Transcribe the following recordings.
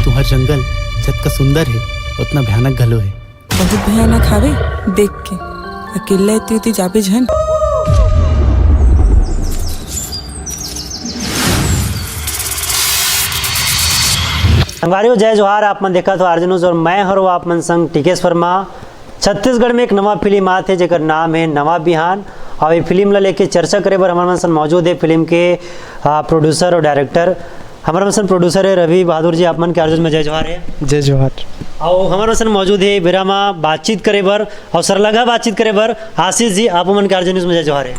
तुम्हार जंगल जितना सुंदर है उतना भयानक घलो है। बहुत भयानक हावे देख के अकेले इतनी जाबे झन। संगवारियों जय जोहार। आप मन देखा तो अर्जुन और मैं हरो आप मन संग टिकेश वर्मा। छत्तीसगढ़ में एक नवा फिल्म आते जेकर नाम है नवा बिहान और ये फिल्म ला लेके चर्चा करे बर हमारे मन संग मौजूद है फिल्म के प्रोड्यूसर और डायरेक्टर। हमारे मन संग प्रोड्यूसर है रवि बहादुर जी। आप मन के अर्जुन में जय जोहार है। जय जोहार। और हमारे संग मौजूद है बिरामा बातचीत करे बर और सरलगा बातचीत करे बर आशीष जी। आप मन के अर्जुन में जय जोहार है।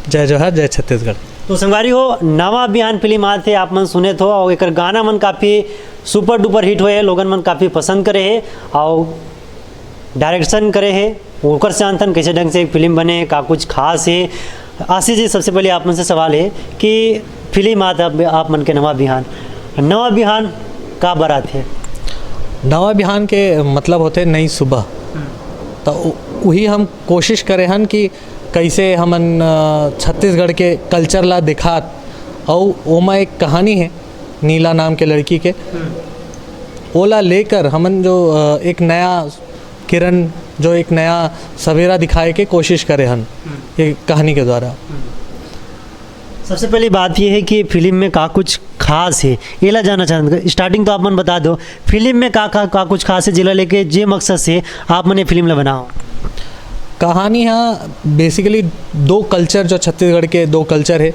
जय जोहार। जय छत्तीसगढ़। तो संगवारी हो नवा बिहान फिल्म आते आप मन सुने थो और एक गाना मन काफ़ी सुपर डुपर हिट हुए है, लोगन मन काफ़ी पसंद करे है और डायरेक्शन करे है। ओकर से जानथन कैसे ढंग से एक फिल्म बने का कुछ खास है। आशीष जी सबसे पहले आप मन से सवाल है कि फिल्म आता आप मन के नवा बिहान का बारात है। नवा बिहान के मतलब होते नई सुबह। तो वही हम कोशिश करे हन कि कैसे हमन छत्तीसगढ़ के कल्चर ला दिखात। और ओमा एक कहानी है नीला नाम के लड़की के, ओला लेकर हमन जो एक नया किरण जो एक नया सवेरा दिखाए के कोशिश करे हन ये कहानी के द्वारा। सबसे पहली बात ये है कि फिल्म में का कुछ खास है ये ला जाना चाहते। स्टार्टिंग तो आप मन बता दो फिल्म में का कुछ खास है जिला लेके जे मकसद से आप मन ये फिल्म ला बनाओ। कहानी यहाँ बेसिकली दो कल्चर जो छत्तीसगढ़ के दो कल्चर है,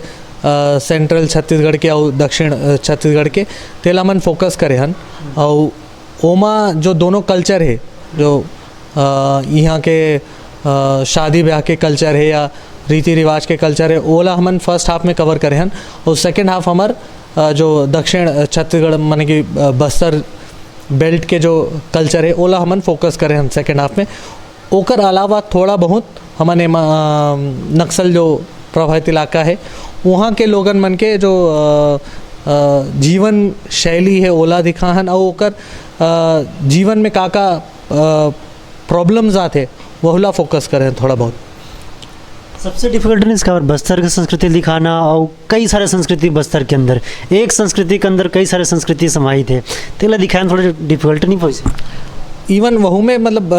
सेंट्रल छत्तीसगढ़ के और दक्षिण छत्तीसगढ़ के तेला मन फोकस करे हन। और ओमा जो दोनों कल्चर है जो यहाँ के शादी ब्याह के कल्चर है या रीति रिवाज के कल्चर है ओला हमन फर्स्ट हाफ में कवर करे हन। और सेकेंड हाफ हमार जो दक्षिण छत्तीसगढ़ माने कि बस्तर बेल्ट के जो कल्चर है ओला हमन फोकस करे हन सेकेंड हाफ में। ओकर अलावा थोड़ा बहुत हमने नक्सल जो प्रभावित इलाका है वहाँ के लोगन मन के जो जीवन शैली है ओला दिखाहन और ओकर जीवन में का प्रॉब्लम्स आते वहला फोकस करें थोड़ा बहुत। सबसे डिफिकल्ट नहीं इसका बस्तर की संस्कृति दिखाना और कई सारे संस्कृति बस्तर के अंदर एक संस्कृति के अंदर कई सारे संस्कृति समाहित है तेला दिखाना थोड़ा डिफिकल्ट नहीं पहुँचे। इवन वहू में मतलब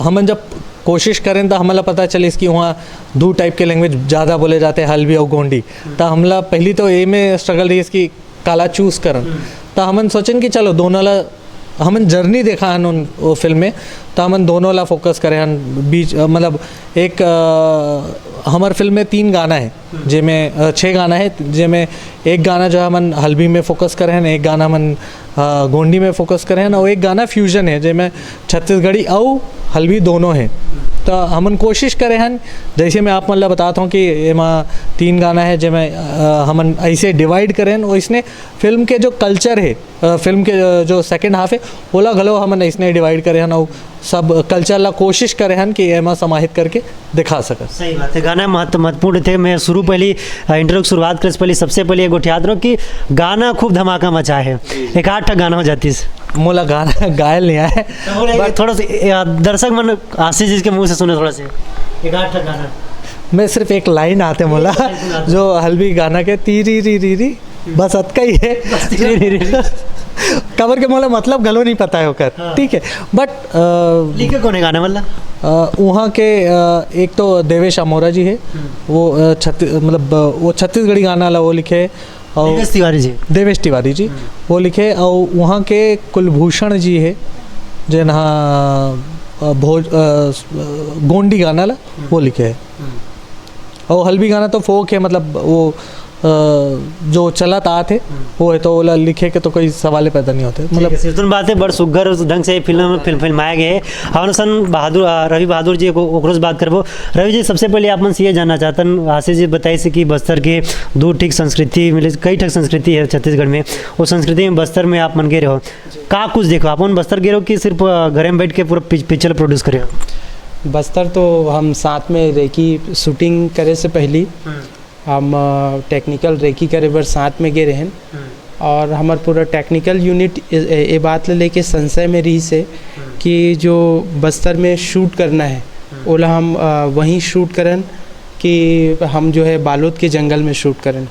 हम जब कोशिश करें तो हमला पता चले इसकी वहाँ दो टाइप के लैंग्वेज ज़्यादा बोले जाते हैं हल्बी और गोंडी। तो हमला पहली तो ए में स्ट्रगल रही इसकी काला चूज़ करन। तो हमन सोचें कि चलो दोनों ला हमन जर्नी देखा हन उन वो फिल्म में तो हमन दोनों ला फोकस करे हन। बीच मतलब एक हमार फिल्म में 3 गाना है जिसमें 6 गाना है जिसमें एक गाना जो है हमन हल्बी में फोकस करे हैं, एक गाना हमन गोंडी में फोकस करे हैं और एक गाना फ्यूजन है जिसमें छत्तीसगढ़ी और हल्बी दोनों हैं। तो हमन कोशिश करे हैं जैसे मैं आप मतलब बताता हूँ कि एमा 3 गाना है जिसमें हमन ऐसे डिवाइड करें और इसने फिल्म के जो कल्चर है फिल्म के जो सेकंड हाफ है ओला घलो हमन इसने डिवाइड करे हैं और सब कल्चर ला कोशिश करे हैं कि एमा समाहित करके दिखा सके। सही बात है। गाना महत्वपूर्ण थे। मैं पहली इंटरव्यू की शुरुआत करे पहले सबसे पहले एक याद रहो कि गाना खूब धमाका मचा है। एक 8 गाना हो जाती है मोला गाना गायल नहीं आया है थोड़ा सा दर्शक मन आशीष जी के मुंह से सुने थोड़ा से एक 8 गाना। मैं सिर्फ एक लाइन आते मोला जो हल्बी गाना के तीरी री री री बस अतका ही है कवर के मोला मतलब गलो नहीं पता है होकर। ठीक है बट लिखे कौन है गाना मतलब वहाँ के एक तो देवेश अमोरा जी है वो मतलब वो छत्तीसगढ़ी गाना ला वो लिखे और देवेश तिवारी जी वो लिखे। और वहाँ के कुलभूषण जी है जिन्हा गोंडी गाना ला वो लिखे है। और हल्बी गाना तो फोक है मतलब वो जो चलत आते वो है तो ओला लिखे के तो कोई सवाल पैदा नहीं होते। मतलब बात है बड़ सुघर ढंग से फिल्माया गया है। और सन रवि बहादुर जी को बात करबो। रवि जी सबसे पहले आप मन से ये जानना चाहतन आशीष जी बताई से कि बस्तर के 2 ठिक संस्कृति मिले कई ठक संस्कृति है छत्तीसगढ़ में वो संस्कृति में बस्तर में आप मन गए रहो का कुछ देखो आप बस्तर गए रहो कि सिर्फ घर में बैठ के पूरा पिक्चर प्रोड्यूस करे हो। बस्तर तो हम साथ में रेकी शूटिंग करे से पहले हम टेक्निकल रेकी करे बर साथ में गए रहन और हमार पूरा टेक्निकल यूनिट ये बात लेके संशय में रही से कि जो बस्तर में शूट करना है ओला हम वहीं शूट करन कि हम जो है बालोद के जंगल में शूट करें।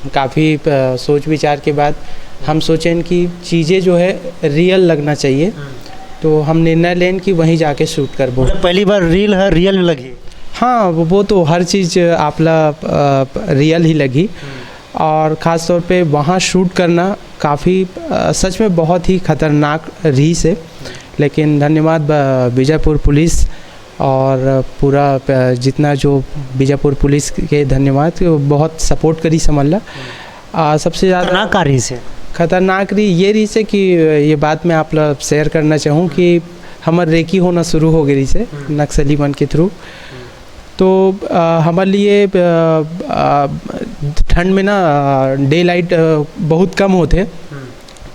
काफ़ी सोच विचार के बाद हम सोचें कि चीज़ें जो है रियल लगना चाहिए, तो हम निर्णय लें कि वहीं जाके शूट करबो। मतलब पहली बार रील है रियल में लगी। हाँ, वो तो हर चीज़ आपला रियल ही लगी, और ख़ास तौर पे वहाँ शूट करना काफ़ी सच में बहुत ही ख़तरनाक रही से, लेकिन धन्यवाद बीजापुर पुलिस और पूरा जितना जो बीजापुर पुलिस के धन्यवाद, बहुत सपोर्ट करी समझ ला। सबसे ज़्यादा खतरनाक से खतरनाक रही ये रही से कि ये बात मैं आप लोग शेयर करना चाहूँ कि हमार रेकी होना शुरू हो गई से नक्सली मन के थ्रू। तो हमारे लिए ठंड में ना डे लाइट बहुत कम होते,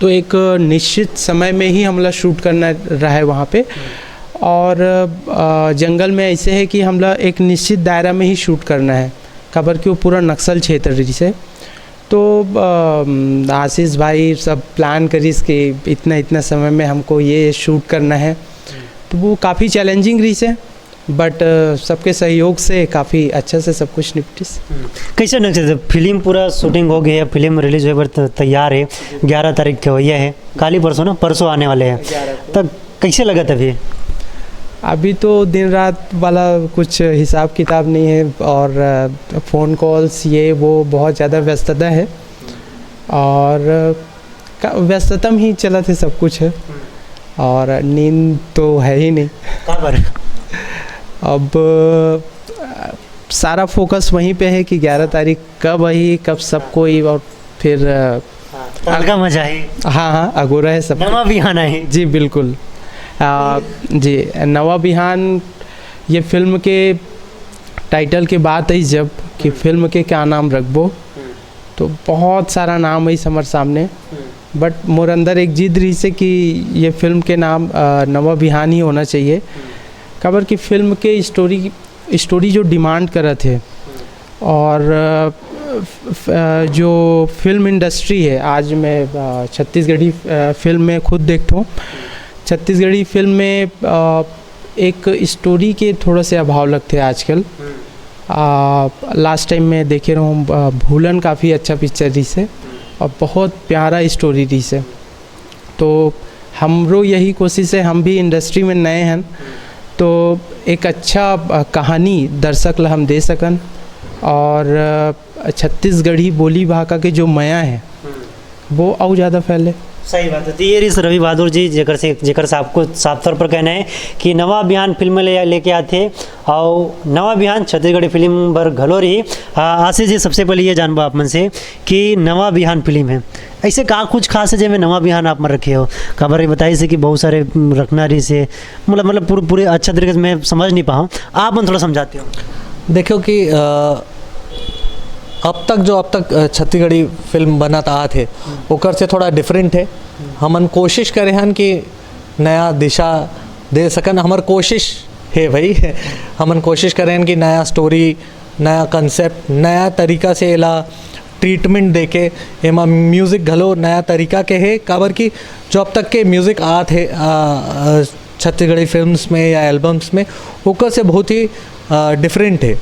तो एक निश्चित समय में ही हमला शूट करना रहा है वहाँ पे, और जंगल में ऐसे है कि हमला एक निश्चित दायरा में ही शूट करना है, खबर कि वो पूरा नक्सल क्षेत्र से। तो आशीष भाई सब प्लान करीस कि इतना समय में हमको ये शूट करना है, तो वो काफ़ी चैलेंजिंग रही से, बट सबके सहयोग से काफ़ी अच्छा से सब कुछ निपटिस। कैसे नक्शे फिल्म पूरा शूटिंग हो गई है, फिल्म रिलीज होने पर तैयार है, 11 तारीख के हुई है, काली परसों ना परसों आने वाले हैं, तब कैसे लगा तभी? अभी तो दिन रात वाला कुछ हिसाब किताब नहीं है, और फ़ोन कॉल्स ये वो बहुत ज़्यादा व्यस्तता है, और व्यस्ततम ही चला थे सब कुछ है, और नींद तो है ही नहीं। अब सारा फोकस वहीं पे है कि 11 तारीख कब आई, कब सब कोई, और फिर हल्का मजा है। हाँ अगोरा है सब। नवा बिहान है जी बिल्कुल। जी नवा बिहान ये फिल्म के टाइटल के बात है जब कि फिल्म के क्या नाम रखबो, तो बहुत सारा नाम है हमारे सामने, बट मोर अंदर एक जिद रही से कि ये फिल्म के नाम नवा बिहान ही होना चाहिए। खबर की फिल्म के स्टोरी जो डिमांड कर रहे थे, और जो फिल्म इंडस्ट्री है, आज मैं छत्तीसगढ़ी फिल्म में खुद देखता हूँ, छत्तीसगढ़ी फिल्म में एक स्टोरी के थोड़ा से अभाव लगते हैं आजकल। लास्ट टाइम मैं देखे रहा हूँ भूलन काफ़ी अच्छा पिक्चर रही से, और बहुत प्यारा स्टोरी रही से, तो हमरो यही कोशिश है, हम भी इंडस्ट्री में नए हैं, तो एक अच्छा कहानी दर्शक ला हम दे सकन, और छत्तीसगढ़ी बोली भाषा के जो माया है वो और ज़्यादा फैले। सही बात है। तो ये रही रवि बहादुर जी जेकर से आपको साफ तौर पर कहना है कि नवा बिहान फिल्म लेके आते, और नवा बिहान छत्तीसगढ़ी फिल्म बर घलो रही। आशीष जी, सबसे पहले ये जानबो आप मन से कि नवा बिहान फिल्म है, ऐसे का कुछ खास है जिसमें नवा बिहान आप में रखे हो? खबर ये बताइए से कि बहुत सारे रखना रही से, मतलब पूरे अच्छा तरीके से मैं समझ नहीं पाऊँ, आप मन थोड़ा समझाते हो। देखो कि अब तक छत्तीसगढ़ी फिल्म बनत आ थे ओकर से थोड़ा डिफरेंट है। हमन कोशिश करे हन कि नया दिशा दे सकन, हमार कोशिश है भाई। हमन कोशिश करे हन कि नया स्टोरी, नया कंसेप्ट, नया तरीका से एला ट्रीटमेंट देके, एमा म्यूज़िक घलो नया तरीका के है। काबर कि जो अब तक के म्यूज़िक आत है छत्तीसगढ़ी फिल्म्स में या एल्बम्स में, ओकर से बहुत ही डिफरेंट है।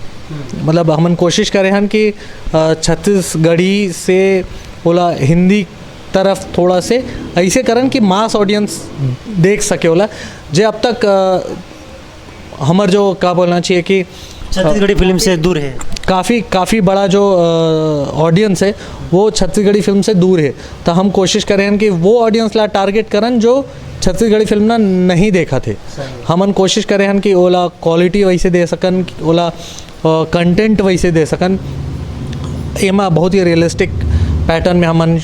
मतलब हमन कोशिश करे हन कि छत्तीसगढ़ी से बोला हिंदी तरफ थोड़ा से ऐसे करन कि मास ऑडियंस देख सके होला, जो अब तक हमार जो क्या बोलना चाहिए कि छत्तीसगढ़ी फिल्म से दूर है, काफ़ी बड़ा जो ऑडियंस है वो छत्तीसगढ़ी फिल्म से दूर है। तो हम कोशिश करें कि वो ऑडियंस ला टारगेट करन जो छत्तीसगढ़ी फिल्म ना नहीं देखा थे। हमन कोशिश करें हन कि ओला क्वालिटी वैसे दे सकन, ओला कंटेंट वैसे दे सकन, एमा बहुत ही रियलिस्टिक पैटर्न में हमन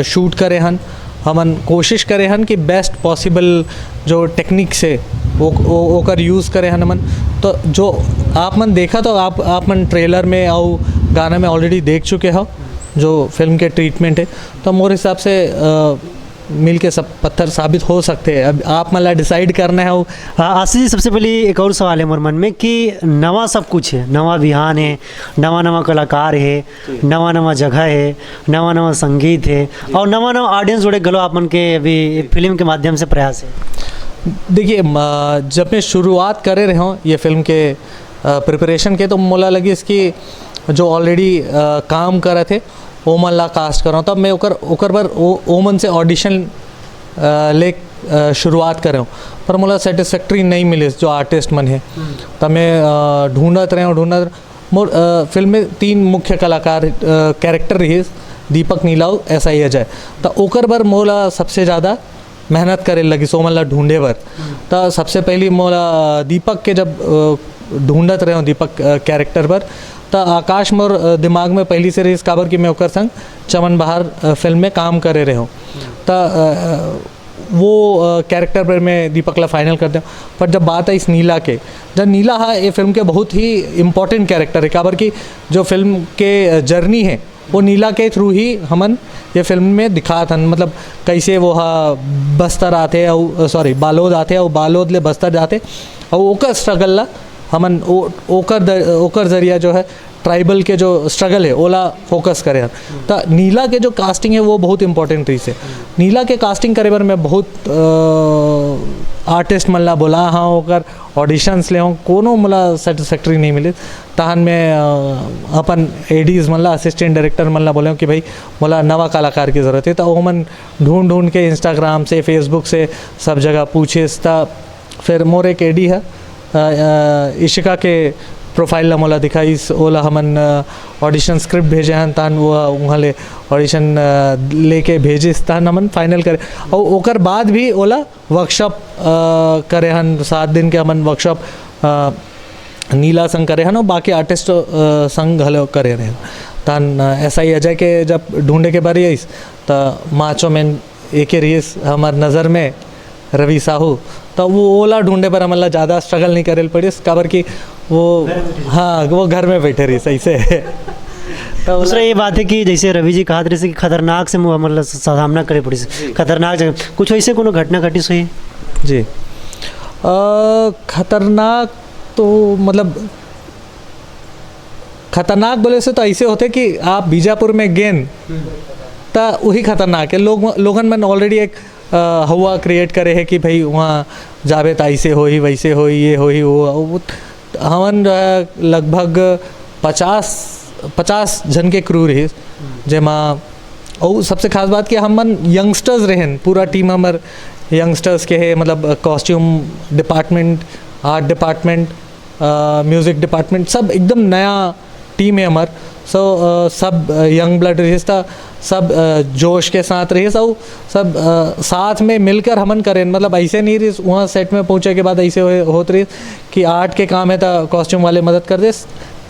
शूट करे हन। हमन कोशिश करे हन कि बेस्ट पॉसिबल जो टेक्निक से वो कर यूज़ करे हन हमन। तो जो आप मन देखा तो आप मन ट्रेलर में और गाना में ऑलरेडी देख चुके हो जो फिल्म के ट्रीटमेंट है, तो मोरे हिसाब से मिल के सब पत्थर साबित हो सकते हैं। अब आप मतलब डिसाइड करना है। आशीष जी, सबसे पहले एक और सवाल है मोर मन में कि नवा सब कुछ है, नवा बिहान है, नवा कलाकार है, नवा जगह है, नवा संगीत है, और नवा ऑडियंस जोड़े गलो आप मन के अभी फिल्म के माध्यम से प्रयास है। देखिए, जब मैं शुरुआत करे रहे हूँ ये फिल्म के प्रिपरेशन के, तो मोला लगी इसकी जो ऑलरेडी काम कर रहे थे ओमन ला कास्ट कर रहा हूँ, तब मैं ओकर पर ओमन से ऑडिशन ले शुरुआत कर रहा हूँ, पर मोला सेटिस्फैक्ट्री नहीं मिले जो आर्टिस्ट मन है। तब मैं ढूंढत रहे मोर फिल्म में 3 मुख्य कलाकार कैरेक्टर रही, दीपक नीलाव SI अजय। तो ओकर बर मोला सबसे ज़्यादा मेहनत करे लगी सोमन ला ढूंढे बर। तो सबसे पहली मोला दीपक के जब ढूंढत रहे हूँ दीपक कैरेक्टर पर, तो आकाश मोर दिमाग में पहली से रही काबर कि मैं ओकर संग चमन बहार फिल्म में काम करे रहे हूँ। तो वो कैरेक्टर पर मैं दीपक ला फाइनल कर दूँ। पर जब बात है इस नीला के, जब नीला है ये फिल्म के बहुत ही इम्पोर्टेंट कैरेक्टर है, काबर कि जो फिल्म के जर्नी है वो नीला के थ्रू ही हमन ये फिल्म में दिखा था। मतलब कैसे वो बस्तर आते और बालोद आते और बालोद ले बस्तर जाते और ओकर स्ट्रगल ला हमन ओकर जरिया जो है ट्राइबल के जो स्ट्रगल है ओला फोकस करे। तो नीला के जो कास्टिंग है वो बहुत इंपॉर्टेंट रही से। नीला के कास्टिंग करे बर मैं बहुत आर्टिस्ट मन ला बोला हाँ ओकर ऑडिशंस ले हूँ, कोनो मोला सेटिस्फैक्ट्री नहीं मिले। तहन मैं अपन एडीज मन ला असिस्टेंट डायरेक्टर मन ला बोले हूँ कि भाई मोला नवा कलाकार की ज़रूरत है। तो वो मन ढूंढ के इंस्टाग्राम से फेसबुक से सब जगह पूछिस। तो फिर मोर एक एडी है इशिका के प्रोफाइल ला मोला दिखाइस, ओला हमन ऑडिशन स्क्रिप्ट भेजे हैं, तहन वो वहाँ ले ऑडिशन लेके भेजिस, तहन हमन फाइनल करे। और ओकर बाद भी ओला वर्कशॉप करे हन, 7 दिन के हमन वर्कशॉप नीला संग करे हन और बाकी आर्टिस्ट संग हलो करे रहे। तहन SI अजय के जब ढूंढे के बारी आइस तो माचो मैन एक रहीस हमार नज़र में रवि साहू। तो वो ओला ढूंढे पर हमला ज़्यादा स्ट्रगल नहीं करे पड़िस, काबर कि वो हाँ वो घर में बैठे रही सही से। तो दूसरा ये बात है कि जैसे रवि जी कहा थे कि खतरनाक से मतलब सामना करे पड़ी, खतरनाक जगह कुछ ऐसे कोनो घटना घटी हुई जी। खतरनाक तो मतलब खतरनाक बोले से तो ऐसे होते कि आप बीजापुर में गेन तो वही खतरनाक है। लोगन मन ऑलरेडी एक हवा क्रिएट करे है कि भाई वहाँ जावे तो ऐसे हो ही वैसे हो ही ये हो ही वो। हमन लगभग 50 जन के क्रू रही जेमा। और सबसे खास बात कि हमन यंगस्टर्स रहें, पूरा टीम हमार यंगस्टर्स के है। मतलब costume department, art department, music department सब एकदम नया टीम है हमार। सब यंग ब्लड रही था, सब जोश के साथ रही, सब साथ में मिलकर हमन करें। मतलब ऐसे नहीं रही वहाँ सेट में पहुँचे के बाद ऐसे होते रही कि आर्ट के काम है तो कॉस्ट्यूम वाले मदद कर दे,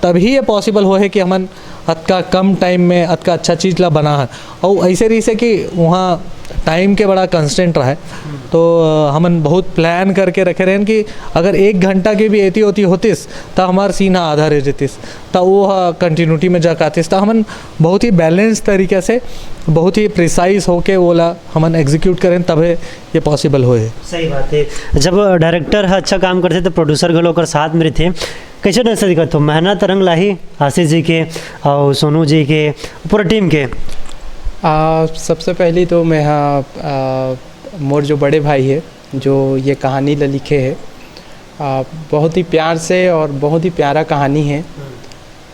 तभी ये पॉसिबल हो है कि हमन अतका कम टाइम में अतका अच्छा चीज़ ला बना है। और ऐसे रही से कि वहाँ टाइम के बड़ा कंस्टेंट रहा है, तो हमन बहुत प्लान करके रखे रहें कि अगर 1 घंटा की भी एती होती होतीस तो हमार सीन आधा रह जतीस, तो वो कंटिन्यूटी में जा आतीस। तो हमन बहुत ही बैलेंस तरीके से बहुत ही प्रिसाइज होके वोला हमन एग्जीक्यूट करें, तभी ये पॉसिबल होए। सही बात है। जब डायरेक्टर अच्छा काम करते तो प्रोड्यूसर घलो कर साथ में रहते, कैसे ऐसा दिक्कत हो? मेहनत रंग लाही आशीष जी के और सोनू जी के पूरा टीम के। सबसे पहले तो मैं मोर जो बड़े भाई है जो ये कहानी लिखे है, बहुत ही प्यार से और बहुत ही प्यारा कहानी है।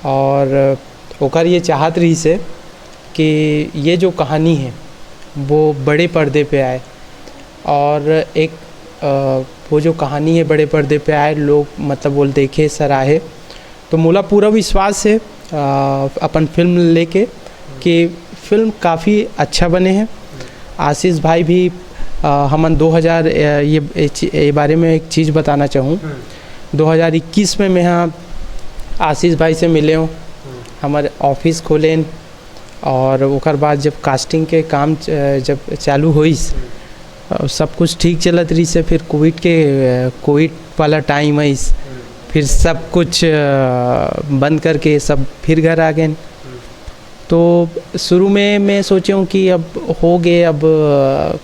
और ओकर ये चाहत रही से कि ये जो कहानी है वो बड़े पर्दे पे आए, और एक वो जो कहानी है बड़े पर्दे पे आए, लोग मतलब वो देखे सराहे। तो मोला पूरा विश्वास है अपन फिल्म लेके कि फिल्म काफ़ी अच्छा बने हैं। आशीष भाई भी हमन 2000 ये बारे में एक चीज़ बताना चाहूँ, 2021 में मैं यहाँ आशीष भाई से मिले हूँ, हमारे ऑफिस खोले, और ओकर बाद जब कास्टिंग के काम जब चालू हुई सब कुछ ठीक चलत रही से, फिर कोविड वाला टाइम आई, फिर सब कुछ बंद करके सब फिर घर आ गए। तो शुरू में मैं सोचा हूँ कि अब हो गए, अब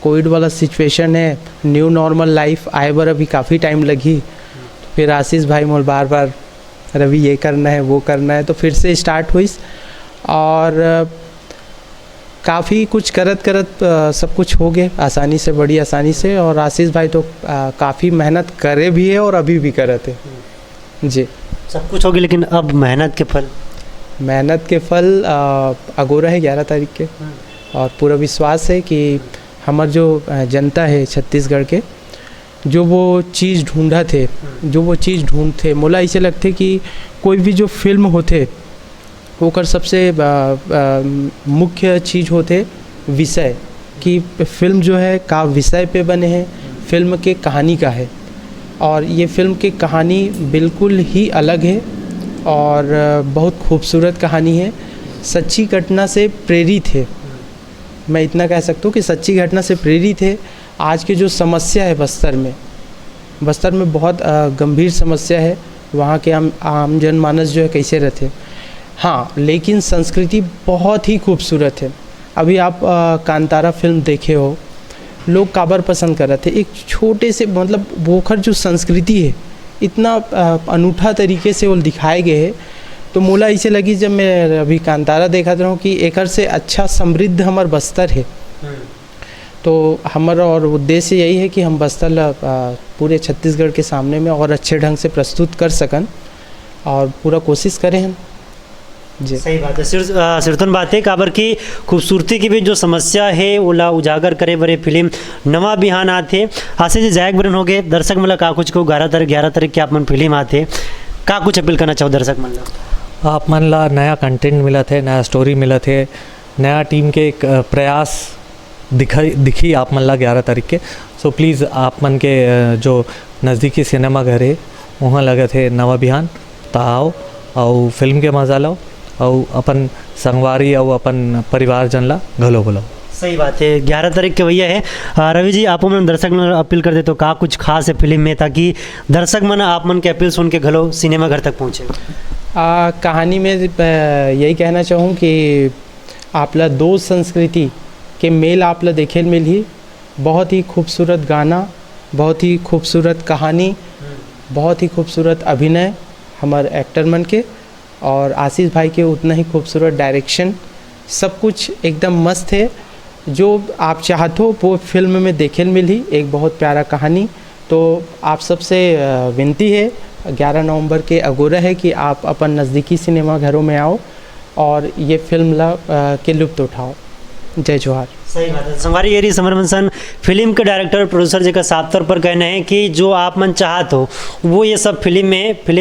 कोविड वाला सिचुएशन है, न्यू नॉर्मल लाइफ आए बर अभी काफ़ी टाइम लगी। फिर आशीष भाई मोल बार बार रवि ये करना है वो करना है, तो फिर से स्टार्ट हुई, और काफ़ी कुछ करत सब कुछ हो गए आसानी से, बड़ी आसानी से। और आशीष भाई तो काफ़ी मेहनत करे भी है और अभी भी करते जी। सब कुछ हो गया, लेकिन अब मेहनत के फल मेहनत के फल अगोरा है 11 तारीख के, और पूरा विश्वास है कि हमार जो जनता है छत्तीसगढ़ के, जो वो चीज़ ढूंढते मोला ऐसे लगते कि कोई भी जो फिल्म होते ओकर सबसे मुख्य चीज़ होते विषय, कि फिल्म जो है का विषय पे बने हैं, फिल्म के कहानी का है। और ये फिल्म की कहानी बिल्कुल ही अलग है और बहुत खूबसूरत कहानी है, सच्ची घटना से प्रेरित है। मैं इतना कह सकता हूँ कि सच्ची घटना से प्रेरित है। आज की जो समस्या है बस्तर में बहुत गंभीर समस्या है, वहाँ के आम जनमानस जो है कैसे रहते। हाँ, लेकिन संस्कृति बहुत ही खूबसूरत है। अभी आप कांतारा फिल्म देखे हो, लोग काबर पसंद कर रहे थे। एक छोटे से मतलब वोखर जो संस्कृति है इतना अनूठा तरीके से वो दिखाए गए हैं, तो मोला ऐसे लगी जब मैं अभी कांतारा देखा था कि एकर से अच्छा समृद्ध हमार बस्तर है। तो हमारा और उद्देश्य यही है कि हम बस्तर पूरे छत्तीसगढ़ के सामने में और अच्छे ढंग से प्रस्तुत कर सकन, और पूरा कोशिश करें हम जी। सही बात है। सिरतन बात है काबर की खूबसूरती की भी जो समस्या है ओला उजागर करे बरे फिल्म नवा बिहान आते हासे जी जायक बरन हो गए दर्शक मतलब का कुछ को 11 तारीख के आप मन फिल्म आते का कुछ अपील करना चाहो दर्शक मन ला? आप मन ला नया कंटेंट मिला थे, नया स्टोरी मिला थे, नया टीम के एक प्रयास दिखी आप मन ला 11 तारीख के। सो प्लीज़ आप मन के जो नज़दीकी सिनेमा घर है वहाँ लगे थे नवा बिहान, ता आओ और फिल्म के मजा लो और अपन संगवारी और अपन परिवारजन ला घलो बोलो। सही बात है। 11 तारीख के भैया है। रवि जी, आप मन दर्शक मन अपील कर दे तो का कुछ खास है फिल्म में, ताकि दर्शक मन आप मन के अपील सुन के घलो सिनेमा घर तक पहुँचे? कहानी में यही कहना चाहूँ कि आपला दो संस्कृति के मेल आपला देखे मिली। बहुत ही खूबसूरत गाना, बहुत ही खूबसूरत कहानी, बहुत ही खूबसूरत अभिनय हमारे एक्टर मन के, और आशीष भाई के उतना ही खूबसूरत डायरेक्शन, सब कुछ एकदम मस्त है। जो आप चाहते हो वो फिल्म में देखे मिली, एक बहुत प्यारा कहानी। तो आप सबसे विनती है 11 नवंबर के अगोरा है कि आप अपन नज़दीकी सिनेमा घरों में आओ और ये फिल्म के लुत्फ़ उठाओ। जय जोहार। सही बात है। संगवारी येरी समरमसन फिल्म के डायरेक्टर प्रोड्यूसर जी का साफ तौर पर कहना है कि जो आप मन चाहत हो वो ये सब फिल्म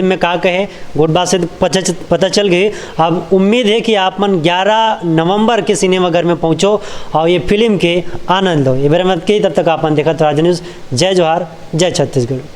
में का कहे गोटबा से पता चल गई। अब उम्मीद है कि आप मन 11 नवंबर के सिनेमा घर में पहुंचो और ये फिल्म के आनंद लो। ये मेरा मत की, तब तक आप मन देखा तो राज न्यूज़। जय जोहार, जय छत्तीसगढ़।